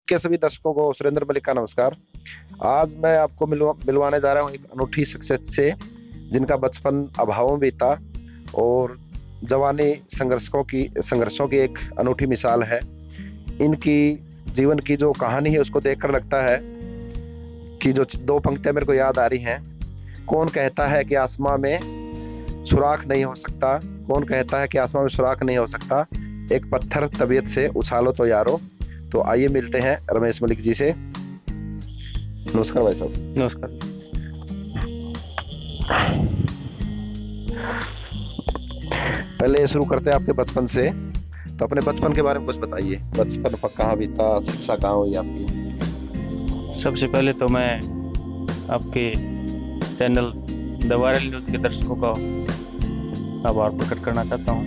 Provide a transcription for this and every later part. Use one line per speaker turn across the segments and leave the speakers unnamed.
के सभी दर्शकों को सुरेंद्र मलिक का नमस्कार। आज मैं आपको मिलवाने जा रहा हूँ एक अनूठी शख्सियत से, जिनका बचपन अभावों में बीता और जवानी संघर्षों की एक अनूठी मिसाल है। इनकी जीवन की जो कहानी है उसको देखकर लगता है कि जो दो पंक्तियां मेरे को याद आ रही हैं। कौन कहता है कि आसमां में सुराख नहीं हो सकता, कौन कहता है कि आसमां में सुराख नहीं हो सकता, एक पत्थर तबीयत से उछालो तो यारो। तो आइए मिलते हैं रमेश मलिक जी से। नमस्कार भाई साहब।
नमस्कार।
पहले शुरू करते हैं आपके बचपन से। तो अपने बचपन के बारे में कुछ बताइए। बचपन कहाँ बीता, शिक्षा कहाँ हुई आपकी?
सबसे पहले तो मैं आपके चैनल द वायरल न्यूज़ के दर्शकों का आभार प्रकट करना चाहता हूँ।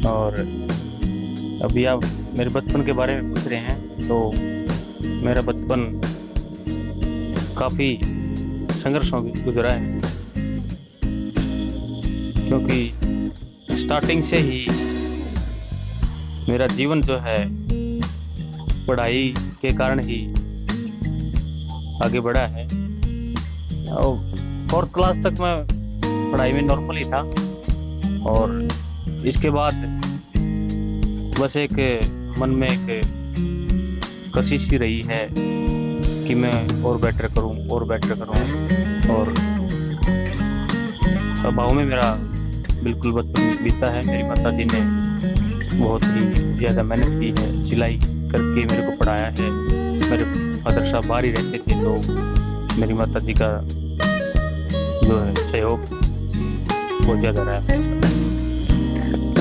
और अभी आप मेरे बचपन के बारे में पूछ रहे हैं, तो मेरा बचपन काफ़ी संघर्षों में गुजरा है, क्योंकि स्टार्टिंग से ही मेरा जीवन जो है पढ़ाई के कारण ही आगे बढ़ा है। और 4th क्लास तक मैं पढ़ाई में नॉर्मल ही था, और इसके बाद बस एक मन में एक कशिश ही रही है कि मैं और बेटर करूं और बेटर करूं। और अभाव में मेरा बिल्कुल बचपन बीता है। मेरी माता जी ने बहुत ही ज़्यादा मेहनत की है, सिलाई करके मेरे को पढ़ाया है। मेरे फादर साहब बाहर ही रहते थे, तो मेरी माता जी का जो है सहयोग बहुत ज़्यादा रहा है।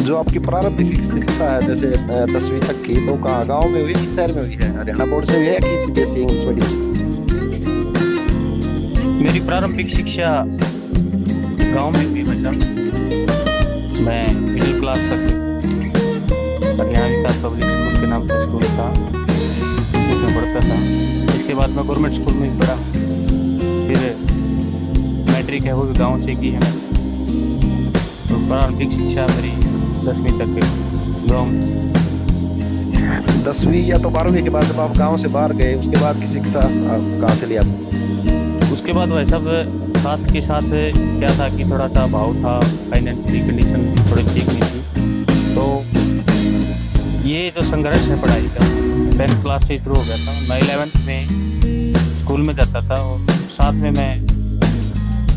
जो आपकी प्रारंभिक शिक्षा है, जैसे 10वीं तक की, तो कहाँ, गाँव में हुई कि शहर में हुई है? हरियाणा बोर्ड से हुई है कि सीबीएसई इंग्लिश मीडियम से?
मेरी प्रारंभिक शिक्षा गांव में हुई। मैं मिडिल क्लास तक हरियाणा विकास पब्लिक स्कूल के नाम से स्कूल था, उसमें पढ़ता था। इसके बाद मैं गवर्नमेंट स्कूल में पढ़ा। फिर मैट्रिक है वो भी गाँव से की है। तो प्रारंभिक शिक्षा मेरी 10वीं तक गाँव में।
10वीं या तो 12वीं के बाद जब आप गांव से बाहर गए, उसके बाद की शिक्षा कहाँ से ली आपने?
उसके बाद वह सब साथ के साथ क्या था कि थोड़ा सा भाव था, फाइनेंशियली कंडीशन थोड़ी ठीक नहीं थी। तो ये जो संघर्ष है पढ़ाई का 10th क्लास से शुरू हो गया था। मैं 11th में स्कूल में जाता था, और साथ में मैं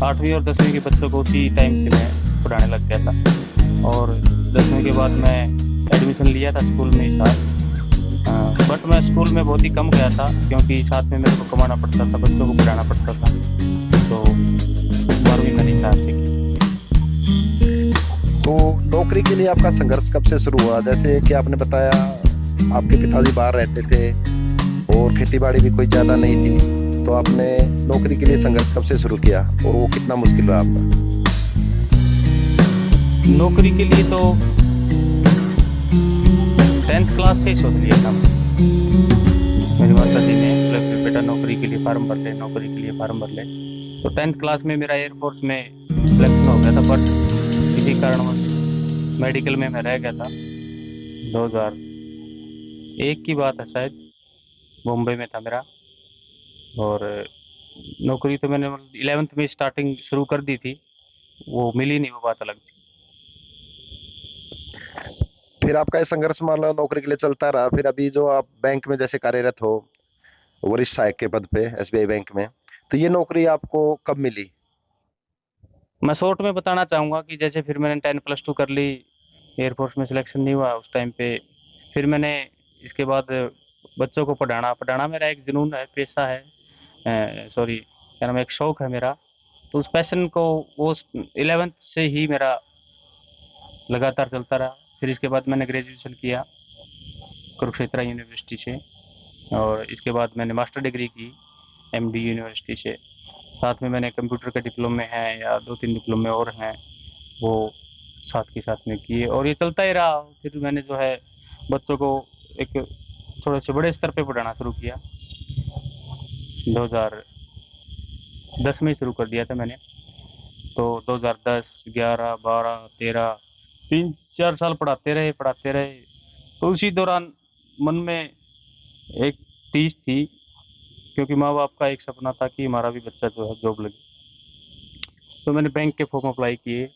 8वीं और 10वीं के बच्चों को उसी टाइम से मैं पढ़ाने लग गया था। और 10वीं के बाद मैं एडमिशन लिया था स्कूल में ही साथ। बट मैं स्कूल में बहुत ही कम गया था, क्योंकि साथ में मेरे को कमाना पड़ता था, बच्चों को पढ़ाना पड़ता था। तो 12वीं में नहीं था।
तो नौकरी के लिए आपका संघर्ष कब से शुरू हुआ? जैसे कि आपने बताया आपके पिताजी बाहर रहते थे और खेतीबाड़ी भी कोई ज्यादा नहीं थी, तो आपने नौकरी के लिए संघर्ष कब से शुरू किया और वो कितना मुश्किल रहा आपका?
नौकरी के लिए तो 10th क्लास से ही सोच लिया था। मेरी माता जी ने बोला कि बेटा नौकरी के लिए फार्म भर ले, नौकरी के लिए फार्म भर ले। तो 10th क्लास में मेरा एयरफोर्स में सिलेक्शन हो गया था, बट किसी कारणवश मेडिकल में मैं रह गया था। 2001 की बात है शायद, मुंबई में था मेरा। और नौकरी तो मैंने 11th में स्टार्टिंग शुरू कर दी थी, वो मिली नहीं, वो बात अलग थी।
फिर आपका ये संघर्ष मान लो नौकरी के लिए चलता रहा। फिर अभी जो आप बैंक में जैसे कार्यरत हो, वरिष्ठ सहायक के पद पे एसबीआई बैंक में, तो ये नौकरी आपको कब मिली?
मैं शॉर्ट में बताना चाहूँगा कि जैसे फिर मैंने 10+2 कर ली, एयरफोर्स में सिलेक्शन नहीं हुआ उस टाइम पे। फिर मैंने इसके बाद बच्चों को पढ़ाना पढ़ाना मेरा एक जुनून है, पेशा है, सॉरी क्या नाम है, एक शौक है मेरा। तो उस पैशन को वो 11th से ही मेरा लगातार चलता रहा। फिर इसके बाद मैंने ग्रेजुएशन किया कुरुक्षेत्र यूनिवर्सिटी से, और इसके बाद मैंने मास्टर डिग्री की एमडी यूनिवर्सिटी से। साथ में मैंने कंप्यूटर के डिप्लोमे हैं, या 2-3 डिप्लोमे और हैं, वो साथ के साथ में किए, और ये चलता ही रहा। फिर मैंने जो है बच्चों को एक थोड़े से बड़े स्तर पे पढ़ाना शुरू किया। 2010 में शुरू कर दिया था मैंने। तो 2010, 11, 12, 13, 3-4 साल पढ़ाते रहे। तो उसी दौरान मन में एक टीस थी, क्योंकि माँ बाप का एक सपना था कि हमारा भी बच्चा जो है जॉब लगे। तो मैंने बैंक के फॉर्म अप्लाई किए,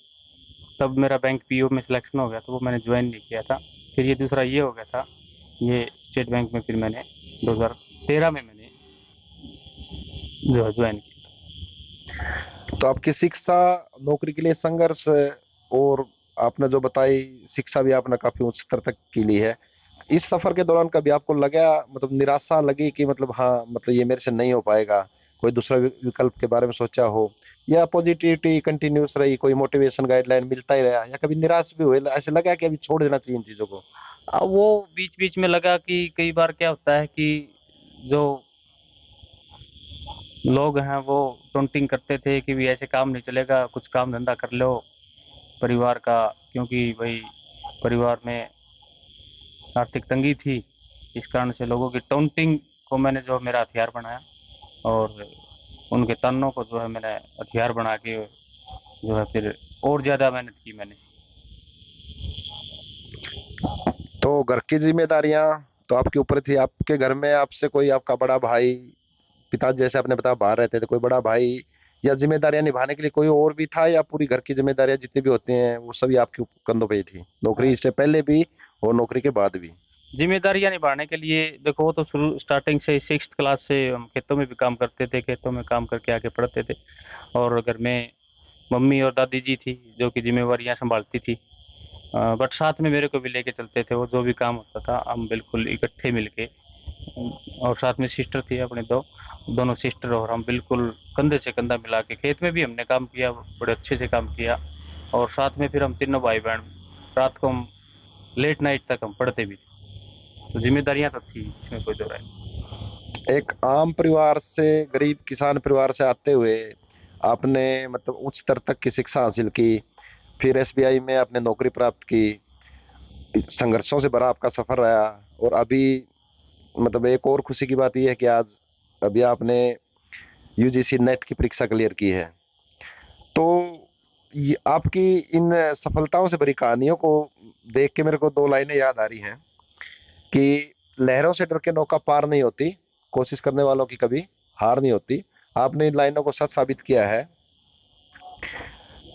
तब मेरा बैंक पीओ में सिलेक्शन हो गया, तो वो मैंने ज्वाइन नहीं किया था। फिर ये दूसरा ये हो गया था, ये स्टेट बैंक में फिर मैंने 2013 में मैंने जो है ज्वाइन किया।
तो आपकी शिक्षा, नौकरी के लिए संघर्ष, और आपने जो बताई शिक्षा भी आपने काफी उच्च स्तर तक की ली है। इस सफर के दौरान कभी आपको लगा, मतलब निराशा लगी कि मतलब हाँ, मतलब ये मेरे से नहीं हो पाएगा, कोई दूसरा विकल्प के बारे में सोचा हो, या पॉजिटिविटी कंटिन्यूस रही, कोई मोटिवेशन गाइडलाइन मिलता ही रहा, या कभी निराश भी हुए, ऐसे लगा कि अभी छोड़ देना चाहिए इन चीजों को?
अब वो बीच बीच में लगा कि कई बार क्या होता है कि जो लोग हैं वो टोंटिंग करते थे कि भी ऐसे काम नहीं चलेगा, कुछ काम धंधा कर लो परिवार का, क्योंकि भाई परिवार में आर्थिक तंगी थी। इस कारण से लोगों की टोंटिंग को मैंने जो मेरा हथियार बनाया, और उनके तानों को जो है मैंने हथियार बना के जो है फिर और ज़्यादा मेहनत की मैंने।
तो घर की जिम्मेदारियां तो आपके ऊपर थी। आपके घर में आपसे कोई आपका बड़ा भाई, पिताजी जैसे आपने बताया बाहर रहते थे, कोई बड़ा भाई या जिम्मेदारियां निभाने के लिए कोई और भी था, या पूरी घर की जिम्मेदारियां जितनी भी होती हैं वो सभी आपके कंधों पे ही थी, नौकरी से पहले भी और नौकरी के बाद भी?
जिम्मेदारियां निभाने के लिए देखो, वो तो शुरू स्टार्टिंग से 6th क्लास से हम खेतों में भी काम करते थे, खेतों में काम करके आगे पढ़ते थे। और घर में मम्मी और दादी जी थी जो कि जिम्मेवारियां संभालती थी। बट साथ में मेरे को भी लेके चलते थे, वो जो भी काम होता था हम बिल्कुल इकट्ठे मिलके। और साथ में सिस्टर थी अपने दो, दोनों सिस्टर और हम बिल्कुल कंधे से कंधा मिला के खेत में भी हमने काम किया, बड़े अच्छे से काम किया। और साथ में फिर हम तीनों भाई बहन रात को हम लेट नाइट तक हम पढ़ते भी थे। तो जिम्मेदारियां तो थी, इसमें कोई दो राय नहीं।
एक आम परिवार से, गरीब किसान परिवार से आते हुए आपने मतलब उच्च स्तर तक की शिक्षा हासिल की, फिर एसबीआई में आपने नौकरी प्राप्त की, संघर्षों से भरा आपका सफर रहा, और अभी मतलब एक और खुशी की बात यह है कि आज अभी आपने यूजीसी नेट की परीक्षा क्लियर की है। तो ये आपकी इन सफलताओं से भरी कहानियों को देख के मेरे को दो लाइनें याद आ रही हैं कि लहरों से डर के नौका पार नहीं होती, कोशिश करने वालों की कभी हार नहीं होती। आपने इन लाइनों को सच साबित किया है।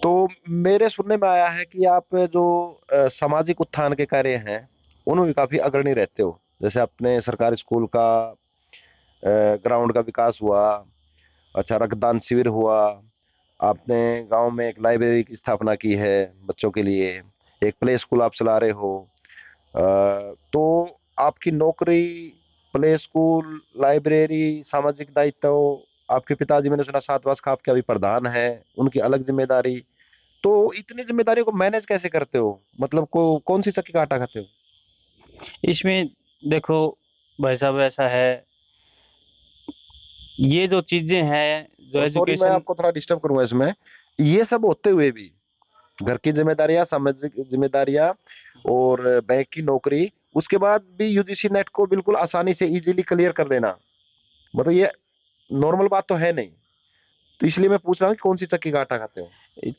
तो मेरे सुनने में आया है कि आप जो सामाजिक उत्थान के कार्य हैं उनमें भी काफी अग्रणी रहते हो। जैसे अपने सरकारी स्कूल का ग्राउंड का विकास हुआ, अच्छा रक्तदान शिविर हुआ, आपने गांव में एक लाइब्रेरी की स्थापना की है बच्चों के लिए, एक प्ले स्कूल आप चला रहे हो। तो आपकी नौकरी, प्ले स्कूल, लाइब्रेरी, सामाजिक दायित्व, आपके पिताजी मैंने सुना छात्रावास का आपके अभी प्रधान है, उनकी अलग जिम्मेदारी, तो इतनी जिम्मेदारियों को मैनेज कैसे करते हो? मतलब कौन सी चक्की का आटा खाते हो?
इसमें देखो भाई साहब, ऐसा है, ये जो चीजें हैं, जो
और सॉरी, मैं
एजुकेशन।
आपको थोड़ा डिस्टर्ब करूंगा इसमें। ये सब होते हुए भी घर की जिम्मेदारियां, सामाजिक जिम्मेदारियां, और बैंक की नौकरी, उसके बाद भी यूजीसी नेट को बिल्कुल आसानी से इजीली क्लियर कर लेना, मतलब ये नॉर्मल बात तो है नहीं। तो इसलिए मैं पूछ रहा हूँ कि कौन सी चक्की का आटा खाते हो?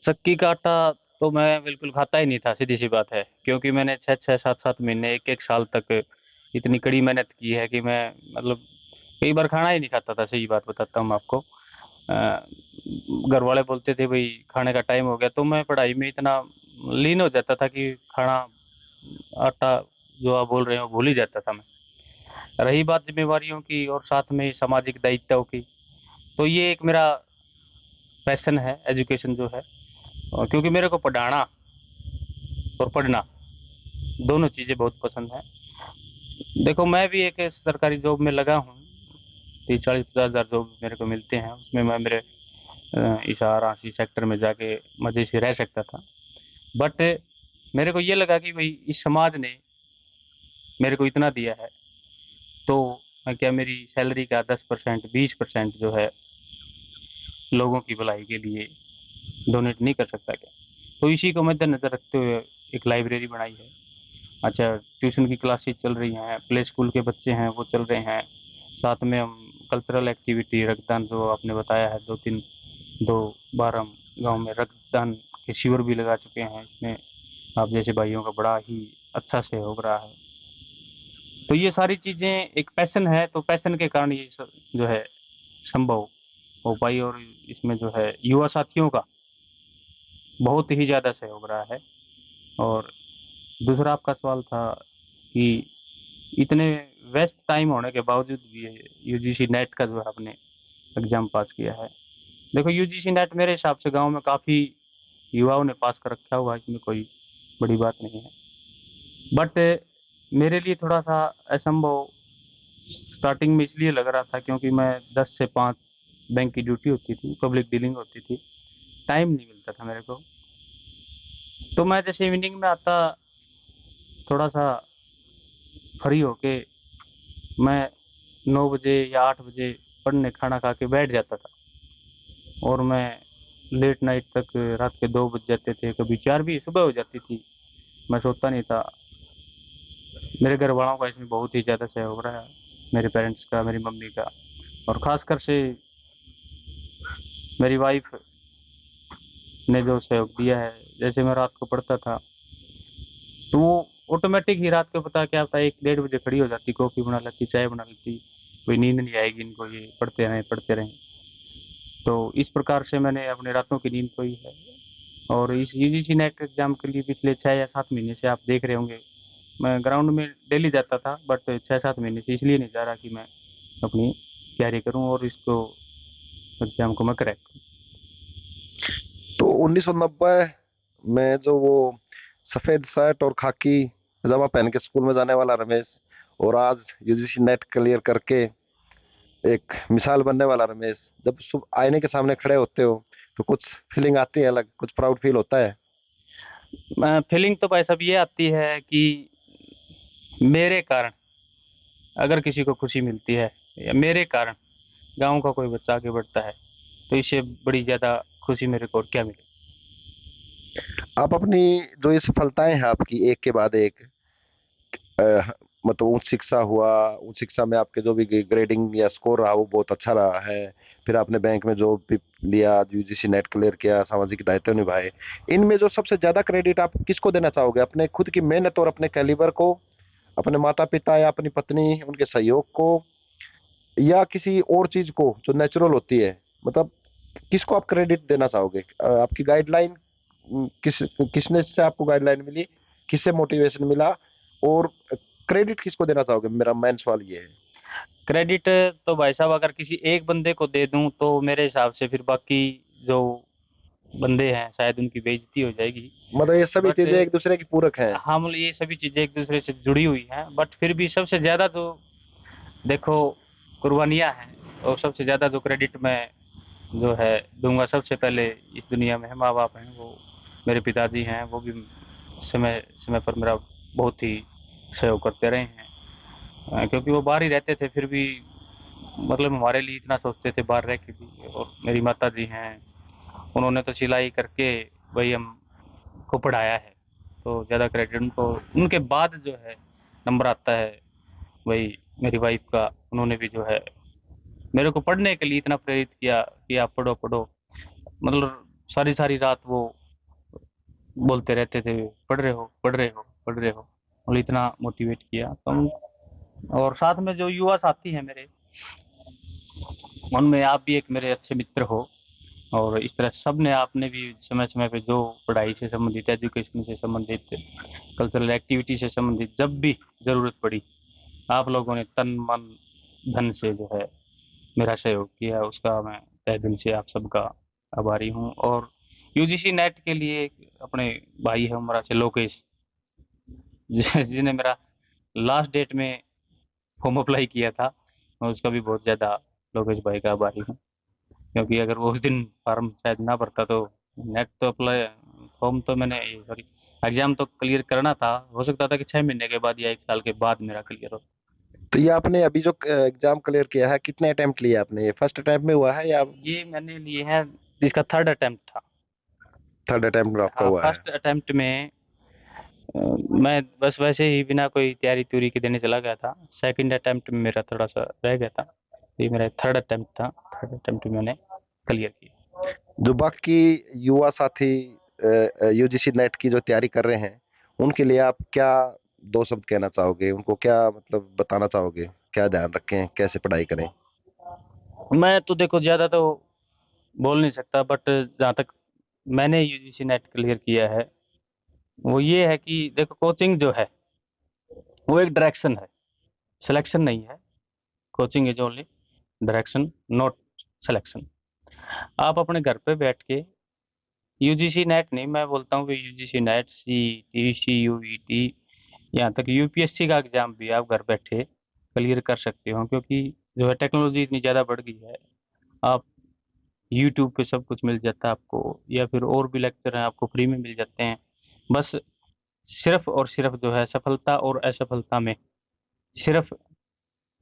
चक्की का आटा तो मैं बिल्कुल खाता ही नहीं था, सीधी सी बात है, क्योंकि मैंने 6 6 7 7 महीने, एक एक साल तक इतनी कड़ी मेहनत की है कि मैं मतलब कई बार खाना ही नहीं खाता था, सही बात बताता हूँ मैं आपको। घर वाले बोलते थे भाई खाने का टाइम हो गया, तो मैं पढ़ाई में इतना लीन हो जाता था कि खाना, आटा जो आप बोल रहे हो भूल ही जाता था मैं। रही बात जिम्मेवारियों की और साथ में सामाजिक दायित्वों की, तो ये एक मेरा पैशन है, एजुकेशन जो है। और क्योंकि मेरे को पढ़ाना और पढ़ना दोनों चीज़ें बहुत पसंद है। देखो मैं भी एक सरकारी जॉब में लगा हूँ, 30 40 50 हज़ार जॉब मेरे को मिलते हैं, उसमें मैं मेरे इस आरामसी सेक्टर में जाके मज़े से रह सकता था। बट मेरे को ये लगा कि भाई इस समाज ने मेरे को इतना दिया है, तो मैं क्या मेरी सैलरी का 10% 20% जो है लोगों की भलाई के लिए डोनेट नहीं कर सकता क्या? तो इसी को मद्देनजर रखते हुए एक लाइब्रेरी बनाई है। अच्छा, ट्यूशन की क्लासेस चल रही हैं, प्ले स्कूल के बच्चे हैं वो चल रहे हैं, साथ में हम कल्चरल एक्टिविटी, रक्तदान जो आपने बताया है, 2 बार हम गांव में रक्तदान के शिविर भी लगा चुके हैं। इसमें आप जैसे भाइयों का बड़ा ही अच्छा सहयोग रहा है। तो ये सारी चीजें एक पैशन है, तो पैशन के कारण ये सब जो है संभव हो पाई। और इसमें जो है युवा साथियों का बहुत ही ज्यादा सहयोग रहा है। और दूसरा आपका सवाल था कि इतने व्यस्त टाइम होने के बावजूद भी यूजीसी नेट का जो है आपने एग्जाम पास किया है। देखो, यूजीसी नेट मेरे हिसाब से गांव में काफी युवाओं ने पास कर रखा हुआ है, इसमें कोई बड़ी बात नहीं है। बट मेरे लिए थोड़ा सा असंभव स्टार्टिंग में इसलिए लग रहा था क्योंकि मैं 10 से 5 बैंक की ड्यूटी होती थी, पब्लिक डीलिंग होती थी, टाइम नहीं मिलता था मेरे को। तो मैं जैसे इवनिंग में आता, थोड़ा सा फ्री होके मैं 9 बजे या 8 बजे पढ़ने खाना खा के बैठ जाता था। और मैं लेट नाइट तक, रात के 2 बज जाते थे, कभी 4 भी सुबह हो जाती थी, मैं सोता नहीं था। मेरे घर वालों का इसमें बहुत ही ज़्यादा सहयोग रहा है, मेरे पेरेंट्स का, मेरी मम्मी का, और ख़ासकर से मेरी वाइफ ने जो सहयोग दिया है। जैसे मैं रात को पढ़ता था तो वो ऑटोमेटिक ही रात को, पता क्या होता है, 1 1:30 बजे खड़ी हो जाती, कॉफ़ी बना लेती, चाय बना लेती, कोई नींद नहीं आएगी इनको, ये पढ़ते रहें पढ़ते रहें। तो इस प्रकार से मैंने अपने रातों की नींद खोई है। और इस यूजीसी नेट एग्जाम के लिए पिछले 6 या 7 महीने से आप देख रहे होंगे, मैं ग्राउंड में डेली जाता था, बट 6 7 महीने से इसलिए नहीं जा रहा कि मैं अपनी तैयारी करूं और इसको, एग्जाम को मैं क्रैक करूं।
तो 1990 में जो वो सफेद शर्ट और खाकी पजामा पहन के स्कूल में जाने वाला रमेश, और आज यूजीसी नेट क्लियर करके एक मिसाल बनने वाला रमेश, जब सुबह आईने के सामने खड़े होते हो तो कुछ फीलिंग आती है, अलग कुछ प्राउड फील होता है?
फीलिंग तो भाई साहब ये आती है कि मेरे कारण अगर किसी को खुशी मिलती है, या मेरे कारण गांव का कोई बच्चा आगे बढ़ता है, तो इससे बड़ी ज़्यादा खुशी मेरे को और क्या मिले।
आप अपनी जो ये सफलताएं हैं आपकी एक के बाद एक, अ, मतलब उच्च शिक्षा हुआ, उच्च शिक्षा में आपके जो भी ग्रेडिंग या स्कोर रहा वो बहुत अच्छा रहा है, फिर आपने बैंक में जॉब भी लिया, यूजीसी नेट क्लियर किया, सामाजिक दायित्व निभाए, इनमें जो सबसे ज्यादा क्रेडिट आप किसको देना चाहोगे? अपने खुद की मेहनत और अपने कैलिबर को, अपने माता पिता या अपनी पत्नी उनके सहयोग को, या किसी और चीज को जो नेचुरल होती है? मतलब किसको आप क्रेडिट देना चाहोगे? आपकी गाइडलाइन, किसने से आपको गाइडलाइन मिली, किससे मोटिवेशन मिला, और क्रेडिट किसको देना चाहोगे? मेरा मेन सवाल ये है।
क्रेडिट तो भाई साहब अगर किसी एक बंदे को दे दूं तो मेरे हिसाब से फिर बाकी जो बंदे हैं शायद उनकी बेइज्जती हो जाएगी।
मतलब ये सभी
बट
चीजें एक दूसरे की पूरक हैं?
हम ये सभी चीज़ें एक दूसरे से जुड़ी हुई हैं, बट फिर भी सबसे ज़्यादा जो, देखो, कुर्बानियाँ हैं, और सबसे ज़्यादा जो क्रेडिट मैं जो है दूंगा, सबसे पहले इस दुनिया में है माँ बाप हैं, वो मेरे पिताजी हैं, वो भी समय समय पर मेरा बहुत ही सहयोग करते रहे हैं। क्योंकि वो बाहर ही रहते थे, फिर भी मतलब हमारे लिए इतना सोचते थे बाहर रह के भी। और मेरी माता जी हैं, उन्होंने तो सिलाई करके वही हम को पढ़ाया है, तो ज़्यादा क्रेडिट उनको। उनके बाद जो है नंबर आता है वही मेरी वाइफ का। उन्होंने भी जो है मेरे को पढ़ने के लिए इतना प्रेरित किया कि आप पढ़ो पढ़ो, मतलब सारी सारी रात वो बोलते रहते थे, पढ़ रहे हो पढ़ रहे हो पढ़ रहे हो, और इतना मोटिवेट किया तो और साथ में जो युवा साथी हैं मेरे, उनमें आप भी एक मेरे अच्छे मित्र हो। और इस तरह सब ने, आपने भी समय समय पे जो पढ़ाई से संबंधित, एजुकेशन से संबंधित, कल्चरल एक्टिविटी से संबंधित जब भी ज़रूरत पड़ी, आप लोगों ने तन मन धन से जो है मेरा सहयोग किया, उसका मैं तहे दिल से आप सबका आभारी हूँ। और यूजीसी नेट के लिए अपने भाई है हमारा से लोकेश, जिसने मेरा लास्ट डेट में फॉर्म अप्लाई किया था, मैं उसका भी बहुत ज़्यादा लोकेश भाई का आभारी हूँ। क्योंकि अगर वो उस दिन फॉर्म शायद ना भरता तो नेट तो अप्लाई, फॉर्म तो मैंने, सॉरी, एग्जाम तो क्लियर करना था, हो सकता था कि 6 महीने के बाद या 1 साल के बाद मेरा क्लियर हो।
तो ये आपने अभी जो एग्जाम क्लियर किया है, कितने अटेम्प्ट लिए आपने? ये फर्स्ट अटेम्प्ट में हुआ है या
ये मैंने लिए हैं, जिसका थर्ड अटेम्प्ट था।
थर्ड अटेम्प्ट में आपका
हाँ,
हुआ है?
फर्स्ट अटेम्प्ट में मैं बस वैसे ही बिना कोई तैयारी त्यूरी के देने चला गया था। सेकंड अटेम्प्ट में मेरा थोड़ा सा रह गया था, ये मेरा थर्ड अटेम्प्ट था। थर्ड अटेम्प्ट में मैंने क्लियर किया।
जो बाकी युवा साथी यूजीसी नेट की जो तैयारी कर रहे हैं, उनके लिए आप क्या दो शब्द कहना चाहोगे उनको, क्या मतलब बताना चाहोगे, क्या ध्यान रखें, कैसे पढ़ाई करें?
मैं तो देखो ज्यादा तो बोल नहीं सकता, बट जहाँ तक मैंने यूजीसी नेट क्लियर किया है वो ये है कि देखो, कोचिंग जो है वो एक डायरेक्शन है, सिलेक्शन नहीं है। Coaching is only direction, not selection. आप अपने घर पे बैठ के यूजीसी नेट नहीं, मैं बोलता हूँ कि यूजीसी नेट, सीईटी, सीयूईटी, यहाँ तक यूपीएससी का एग्जाम भी आप घर बैठे क्लियर कर सकते हो, क्योंकि जो है टेक्नोलॉजी इतनी ज़्यादा बढ़ गई है। आप यूट्यूब पे सब कुछ मिल जाता है आपको, या फिर और भी लेक्चर हैं आपको फ्री में मिल जाते हैं। बस सिर्फ और सिर्फ जो है सफलता और असफलता में सिर्फ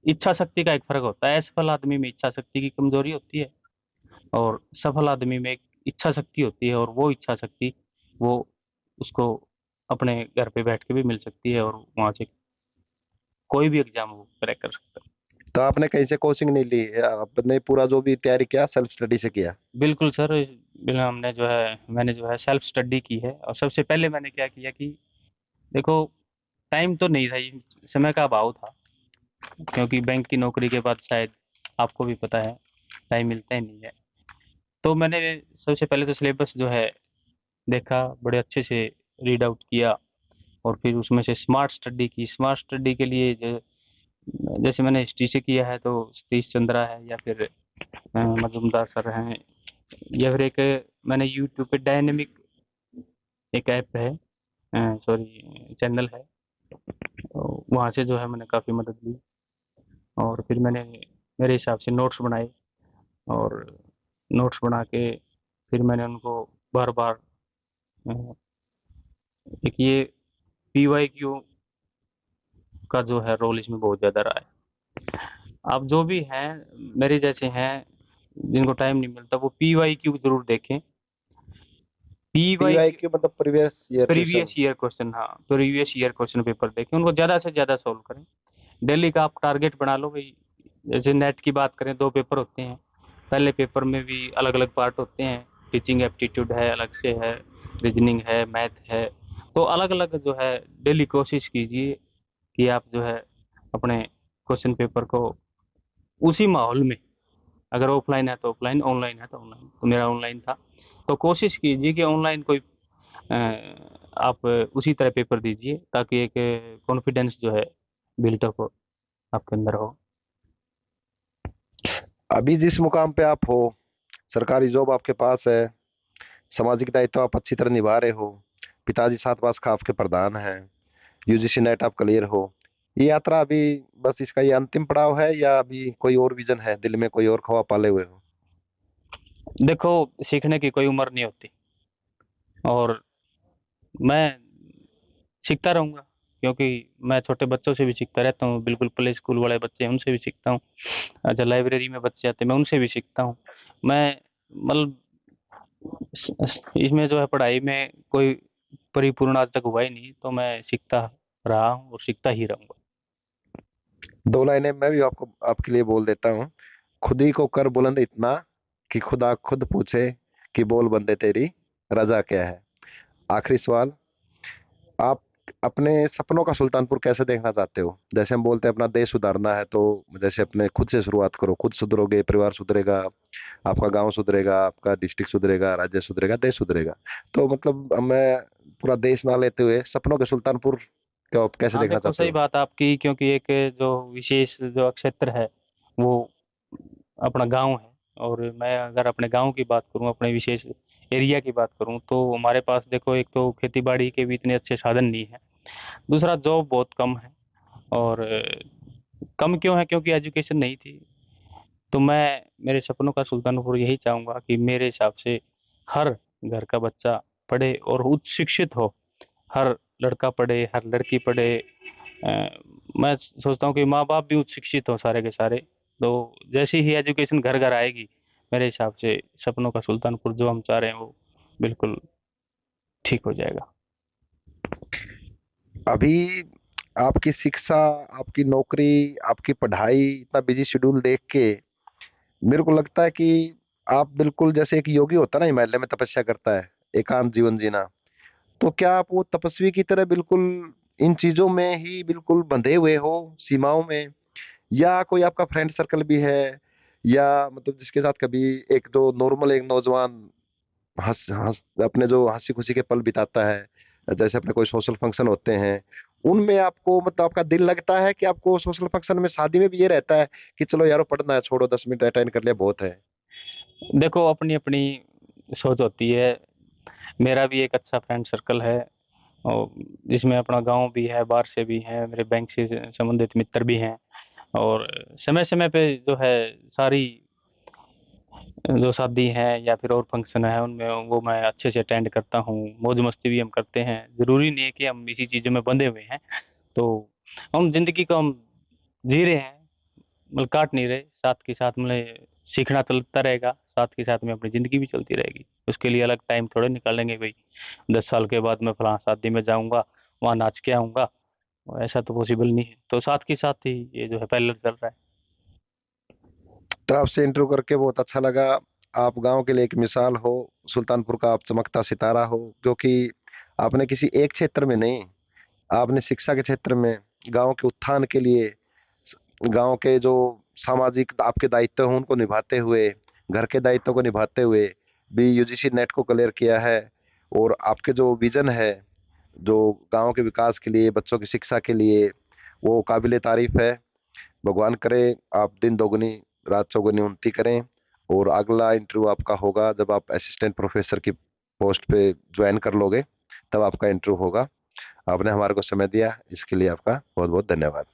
इच्छा शक्ति का एक फर्क होता है। असफल आदमी में इच्छा शक्ति की कमजोरी होती है, और सफल आदमी में एक इच्छा शक्ति होती है, और वो इच्छा शक्ति वो उसको अपने घर पे बैठ के भी मिल सकती है, और वहां से कोई भी एग्जाम वो क्रैक कर सकता है।
तो आपने कहीं से कोचिंग नहीं ली, आपने पूरा जो भी तैयारी किया सेल्फ स्टडी से किया?
बिल्कुल सर, बिल्कुल हमने जो है मैंने जो है सेल्फ स्टडी की है। और सबसे पहले मैंने क्या किया कि देखो, टाइम तो नहीं था, ये समय का अभाव था, क्योंकि बैंक की नौकरी के बाद शायद आपको भी पता है टाइम मिलता ही नहीं है। तो मैंने सबसे पहले तो सिलेबस जो है देखा, बड़े अच्छे से रीड आउट किया, और फिर उसमें से स्मार्ट स्टडी की। स्मार्ट स्टडी के लिए जैसे मैंने हिस्ट्री से किया है तो सतीश चंद्रा है, या फिर मजूमदार सर हैं, या फिर एक मैंने यूट्यूब पे डायनेमिक एक ऐप है, सॉरी चैनल है, तो वहाँ से जो है मैंने काफ़ी मदद ली। और फिर मैंने मेरे हिसाब से नोट्स बनाए, और नोट्स बना के फिर मैंने उनको बार बार, एक ये पीवाईक्यू का जो है रोल इसमें बहुत ज़्यादा रहा है। आप जो भी हैं मेरे जैसे हैं जिनको टाइम नहीं मिलता, वो पीवाईक्यू जरूर देखें। पीवाईक्यू
पीवाईक्यू मतलब previous year question?
Previous year question, हाँ प्रीवियस ईयर क्वेश्चन पेपर देखें, उनको ज़्यादा से ज़्यादा सोल्व करें। डेली का आप टारगेट बना लो भाई। जैसे नेट की बात करें, दो पेपर होते हैं, पहले पेपर में भी अलग अलग पार्ट होते हैं, टीचिंग एप्टीट्यूड है, अलग से है रीजनिंग है, मैथ है। तो अलग अलग जो है डेली कोशिश कीजिए कि आप जो है अपने क्वेश्चन पेपर को उसी माहौल में, अगर ऑफलाइन है तो ऑफलाइन, ऑनलाइन है तो ऑनलाइन, तो मेरा ऑनलाइन था, तो कोशिश कीजिए कि ऑनलाइन कोई आप उसी तरह पेपर दीजिए, ताकि एक कॉन्फिडेंस जो है बिल्टअप हो आपके अंदर हो।
अभी जिस मुकाम पे आप हो, सरकारी जॉब आपके पास है, सामाजिक दायित्व आप अच्छी तरह निभा रहे हो, पिताजी सात पास का आपके प्रधान हैं, यूजीसी नेट आप क्लियर हो, ये यात्रा अभी बस इसका ये अंतिम पड़ाव है या अभी कोई और विजन है दिल में, कोई और ख्वाब पाले हुए हो?
देखो, सीखने की कोई उम्र नहीं होती, और मैं सीखता रहूंगा, क्योंकि मैं छोटे बच्चों से भी सीखता रहता हूँ, बिल्कुल प्ले स्कूल वाले बच्चे हैं उनसे भी सीखता हूँ। अच्छा, लाइब्रेरी में बच्चे आते हैं मैं उनसे भी सीखता हूँ। मैं मतलब इसमें जो है पढ़ाई में कोई परिपूर्ण आज तक हुआ ही नहीं, तो मैं सीखता रहा हूँ और सीखता ही रहूंगा।
दो लाइनें मैं भी आपको आपके लिए बोल देता हूँ। खुद ही को कर बुलंद इतना कि खुदा खुद पूछे कि बोल बंदे तेरी रजा क्या है। आखिरी सवाल, आप अपने सपनों का सुल्तानपुर कैसे देखना चाहते हो? जैसे हम बोलते हैं अपना देश सुधारना है, तो जैसे अपने खुद से शुरुआत करो, खुद सुधरोगे परिवार सुधरेगा, आपका गांव सुधरेगा, आपका डिस्ट्रिक्ट सुधरेगा, राज्य सुधरेगा, देश सुधरेगा। तो मतलब मैं पूरा देश ना लेते हुए सपनों के सुल्तानपुर को आप कैसे
हाँ
देखना
देखो,
चाहते
सही
हो?
बात आपकी, क्योंकि एक जो विशेष जो क्षेत्र है वो अपना गांव है। और मैं अगर अपने गांव की बात करूं, अपने विशेष एरिया की बात करूं, तो हमारे पास देखो, एक तो खेती बाड़ी के भी इतने अच्छे साधन नहीं है, दूसरा जॉब बहुत कम है। और कम क्यों है? क्योंकि एजुकेशन नहीं थी। तो मैं मेरे सपनों का सुल्तानपुर यही चाहूंगा कि मेरे हिसाब से हर घर का बच्चा पढ़े और उच्च शिक्षित हो। हर लड़का पढ़े, हर लड़की पढ़े। अ, मैं सोचता हूँ कि माँ बाप भी उच्च शिक्षित हो सारे के सारे। तो जैसी ही एजुकेशन घर घर आएगी, मेरे हिसाब से सपनों का सुल्तानपुर जो हम चाह रहे हैं वो बिल्कुल ठीक हो जाएगा।
अभी आपकी शिक्षा, आपकी नौकरी, आपकी पढ़ाई, इतना बिजी शेड्यूल देख के मेरे को लगता है कि आप बिल्कुल जैसे एक योगी होता है ना हिमालय में तपस्या करता है, एकांत जीवन जीना, तो क्या आप वो तपस्वी की तरह बिल्कुल इन चीजों में ही बिल्कुल बंधे हुए हो, सीमाओं में, या कोई आपका फ्रेंड सर्कल भी है, या मतलब जिसके साथ कभी एक जो नॉर्मल एक नौजवान हंस हंस अपने जो हंसी खुशी के पल बिताता है, जैसे अपने कोई सोशल फंक्शन होते हैं, उनमें आपको मतलब आपका दिल लगता है कि आपको सोशल फंक्शन में, शादी में भी ये रहता है कि चलो यारो पढ़ना है, छोड़ो 10 मिनट अटेंड कर लिया बहुत है?
देखो अपनी अपनी सोच होती है। मेरा भी एक अच्छा फ्रेंड सर्कल है, और जिसमें अपना गांव भी है, बाहर से भी है, मेरे बैंक से संबंधित मित्र भी हैं। और समय समय पे जो है सारी जो शादी है या फिर और फंक्शन है उनमें वो मैं अच्छे से अटेंड करता हूँ। मौज मस्ती भी हम करते हैं। जरूरी नहीं है कि हम इसी चीज़ों में बंधे हुए हैं। तो हम जिंदगी को हम जी रहे हैं, मतलब काट नहीं रहे। साथ के साथ मतलब सीखना चलता रहेगा, साथ के साथ में अपनी जिंदगी भी चलती रहेगी। उसके लिए अलग टाइम थोड़े निकालेंगे भाई, 10 साल के बाद मैं फलां शादी में जाऊंगा, वहां नाच के आऊंगा। ऐसा तो पॉसिबल नहीं है। तो साथ के साथ ही ये जो है पैरेलल चल रहा है।
तो आपसे इंटरव्यू करके बहुत अच्छा लगा। आप गांव के लिए एक मिसाल हो, सुल्तानपुर का आप चमकता सितारा हो, क्योंकि आपने किसी एक क्षेत्र में नहीं, आपने शिक्षा के क्षेत्र में गांव के उत्थान के लिए, गांव के जो सामाजिक आपके दायित्व हैं उनको निभाते हुए, घर के दायित्व को निभाते हुए भी यूजीसी नेट को क्लियर किया है। और आपके जो विजन है, जो गांव के विकास के लिए, बच्चों की शिक्षा के लिए, वो काबिले तारीफ है। भगवान करे आप दिन दोगुनी रात चौगुनी उन्नति करें। और अगला इंटरव्यू आपका होगा जब आप असिस्टेंट प्रोफेसर की पोस्ट पे ज्वाइन कर लोगे, तब आपका इंटरव्यू होगा। आपने हमारे को समय दिया, इसके लिए आपका बहुत बहुत धन्यवाद।